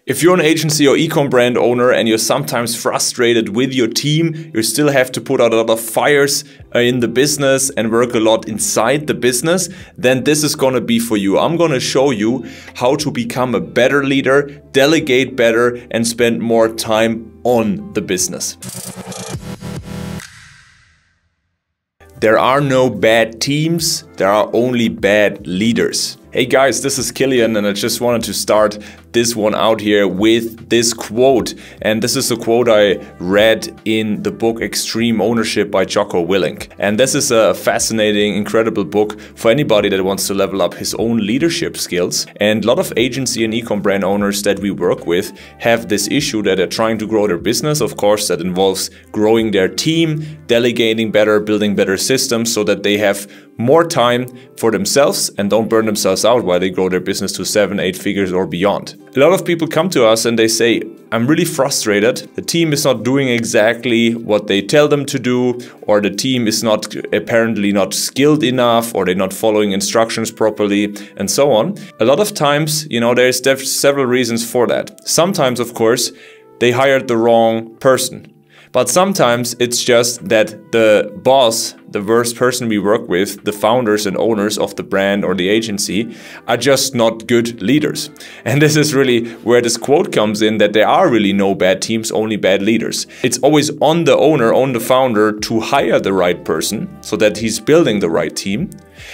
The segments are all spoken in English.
If you're an agency or ecom brand owner and you're sometimes frustrated with your team, you still have to put out a lot of fires in the business and work a lot inside the business, then this is gonna be for you. I'm gonna show you how to become a better leader, delegate better, and spend more time on the business. There are no bad teams, there are only bad leaders. Hey guys, this is Kilian and I just wanted to start this one out here with this quote. And this is a quote I read in the book Extreme Ownership by Jocko Willink. And this is a fascinating, incredible book for anybody that wants to level up his own leadership skills. And a lot of agency and ecom brand owners that we work with have this issue that they're trying to grow their business. Of course, that involves growing their team, delegating better, building better systems so that they have more time for themselves and don't burn themselves out while they grow their business to 7, 8 figures or beyond. A lot of people come to us and they say, I'm really frustrated. The team is not doing exactly what they tell them to do, or the team is apparently not skilled enough, or they're not following instructions properly, and so on. A lot of times, there's several reasons for that. Sometimes, of course, they hired the wrong person. But sometimes it's just that the boss, the worst person we work with, the founders and owners of the brand or the agency, are just not good leaders. And this is really where this quote comes in, that there are really no bad teams, only bad leaders. It's always on the owner, on the founder to hire the right person so that he's building the right team,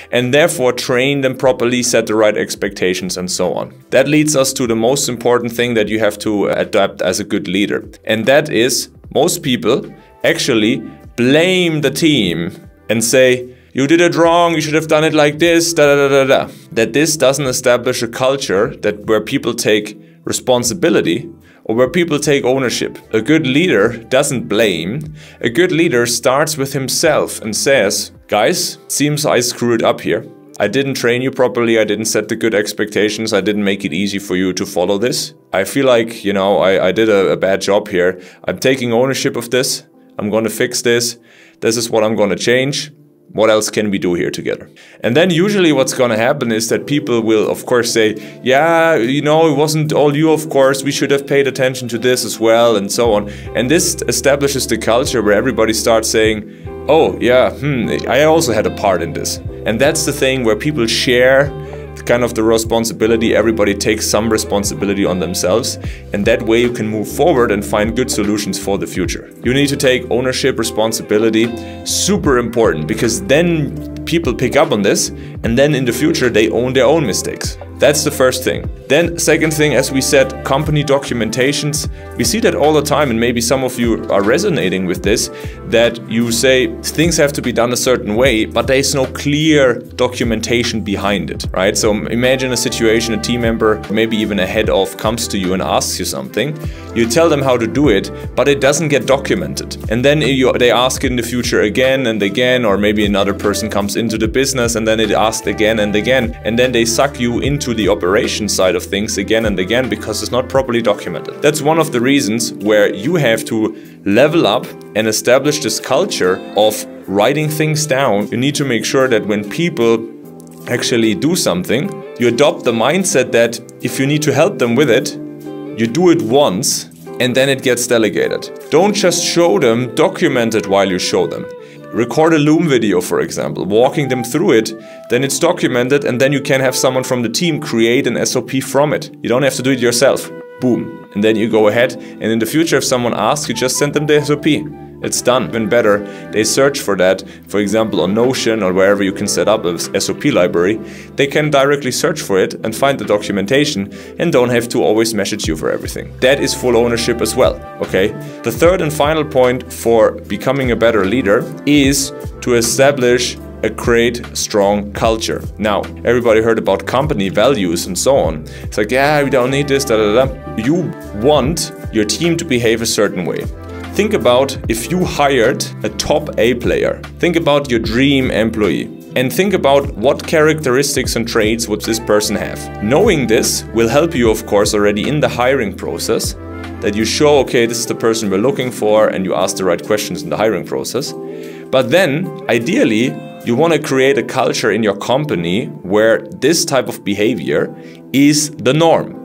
and therefore train them properly, set the right expectations, and so on. That leads us to the most important thing that you have to adapt as a good leader. And that is, most people actually blame the team and say, you did it wrong, you should have done it like this, da da da da da. That this doesn't establish a culture where people take responsibility or where people take ownership. A good leader doesn't blame. A good leader starts with himself and says, guys, seems I screwed up here. I didn't train you properly, I didn't set the good expectations, I didn't make it easy for you to follow this. I feel like, I did a bad job here. I'm taking ownership of this, I'm gonna fix this, this is what I'm gonna change. What else can we do here together? And then usually what's gonna happen is that people will of course say, yeah, it wasn't all you, of course, we should have paid attention to this as well, and so on. And this establishes the culture where everybody starts saying, oh yeah, I also had a part in this. And that's the thing where people share kind of the responsibility, everybody takes some responsibility on themselves, and that way you can move forward and find good solutions for the future. You need to take ownership, responsibility, super important, because then people pick up on this, and then in the future they own their own mistakes. That's the first thing. Then second thing, as we said, company documentations. We see that all the time, and maybe some of you are resonating with this, that you say things have to be done a certain way, but there is no clear documentation behind it, right? So imagine a situation, a team member, maybe even a head of, comes to you and asks you something. You tell them how to do it, but it doesn't get documented. And then they ask in the future again and again, or maybe another person comes into the business and then it asks again and again, and then they suck you into the operation side of things again and again because it's not properly documented. That's one of the reasons where you have to level up and establish this culture of writing things down. You need to make sure that when people actually do something, you adopt the mindset that if you need to help them with it, you do it once and then it gets delegated. Don't just show them, document it while you show them. Record a Loom video, for example, walking them through it, then it's documented, and then you can have someone from the team create an SOP from it. You don't have to do it yourself. Boom. And then you go ahead, and in the future if someone asks, you just send them the SOP. It's done. Even better, they search for that, for example on Notion or wherever you can set up a SOP library. They can directly search for it and find the documentation and don't have to always message you for everything. That is full ownership as well, okay? The third and final point for becoming a better leader is to establish a great, strong culture. Now, everybody heard about company values and so on. It's like, yeah, we don't need this, da da da. You want your team to behave a certain way. Think about if you hired a top A player. Think about your dream employee. And think about what characteristics and traits would this person have. Knowing this will help you, of course, already in the hiring process, that you show, okay, this is the person we're looking for, and you ask the right questions in the hiring process. But then, ideally, you want to create a culture in your company where this type of behavior is the norm.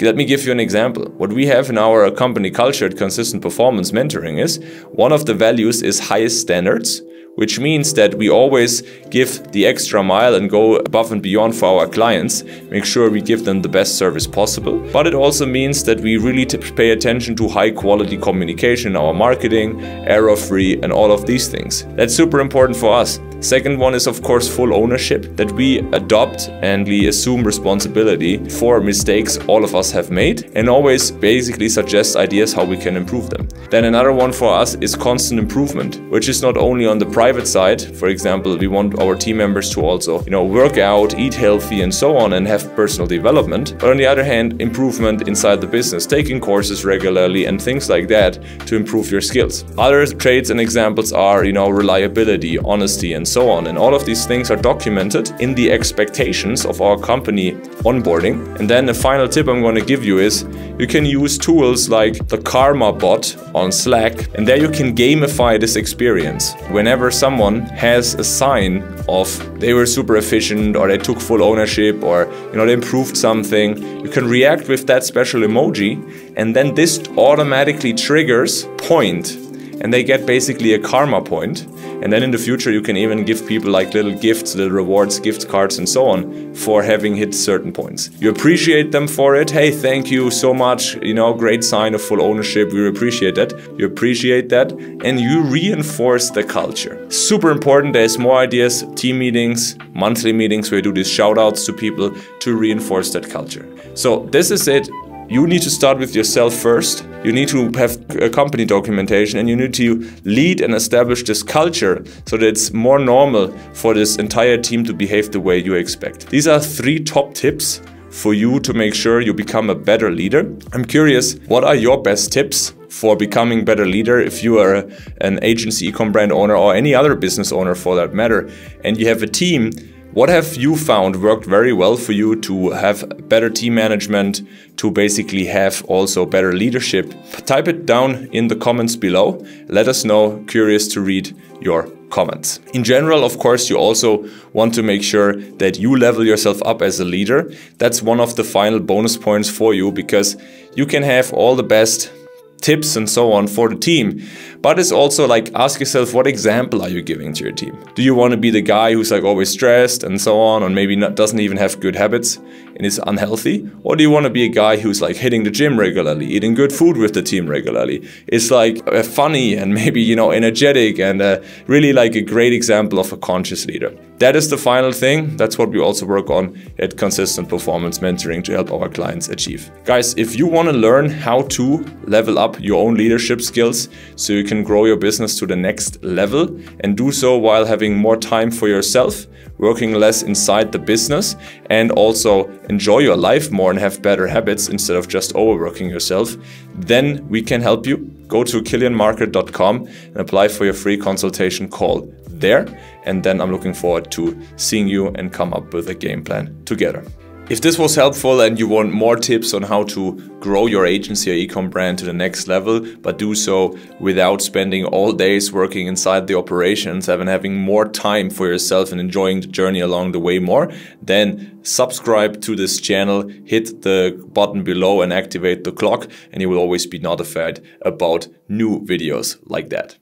Let me give you an example. What we have in our company culture at Consistent Performance Mentoring is one of the values is highest standards, which means that we always give the extra mile and go above and beyond for our clients, make sure we give them the best service possible. But it also means that we really pay attention to high quality communication in our marketing, error-free, and all of these things. That's super important for us. Second one is, of course, full ownership, that we adopt and we assume responsibility for mistakes all of us have made and always basically suggest ideas how we can improve them. Then another one for us is constant improvement, which is not only on the private side. For example, we want our team members to also, work out, eat healthy and so on and have personal development. But on the other hand, improvement inside the business, taking courses regularly and things like that to improve your skills. Other traits and examples are, reliability, honesty, and so on. And all of these things are documented in the expectations of our company onboarding. And then the final tip I'm going to give you is you can use tools like the Karma bot on Slack, and there you can gamify this experience. Whenever someone has a sign of they were super efficient or they took full ownership or they improved something, you can react with that special emoji, and then this automatically triggers point, and they get basically a karma point. And then in the future you can even give people like little gifts, little rewards, gift cards and so on for having hit certain points. You appreciate them for it. Hey, thank you so much, great sign of full ownership. We appreciate that. You appreciate that and you reinforce the culture. Super important. There's more ideas, team meetings, monthly meetings where you do these shout outs to people to reinforce that culture. So this is it. You need to start with yourself first. You need to have a company documentation and you need to lead and establish this culture so that it's more normal for this entire team to behave the way you expect. These are 3 top tips for you to make sure you become a better leader. I'm curious, what are your best tips for becoming a better leader if you are an agency, eCom brand owner or any other business owner for that matter, and you have a team? What have you found worked very well for you to have better team management, to basically have also better leadership? Type it down in the comments below. Let us know. Curious to read your comments. In general, of course, you also want to make sure that you level yourself up as a leader. That's one of the final bonus points for you, because you can have all the best tips and so on for the team, but it's also like, ask yourself, what example are you giving to your team? Do you want to be the guy who's like always stressed and so on, or maybe doesn't even have good habits and is unhealthy? Or do you want to be a guy who's like hitting the gym regularly, eating good food with the team regularly? It's like funny and maybe, energetic and really like a great example of a conscious leader. That is the final thing. That's what we also work on at Consistent Performance Mentoring to help our clients achieve. Guys, if you want to learn how to level up your own leadership skills so you can grow your business to the next level and do so while having more time for yourself, working less inside the business, and also enjoy your life more and have better habits instead of just overworking yourself, then we can help you. Go to kilianmarket.com and apply for your free consultation call there. And then I'm looking forward to seeing you and come up with a game plan together. If this was helpful and you want more tips on how to grow your agency or eCom brand to the next level, but do so without spending all days working inside the operations and having more time for yourself and enjoying the journey along the way more, then subscribe to this channel, hit the button below and activate the clock, and you will always be notified about new videos like that.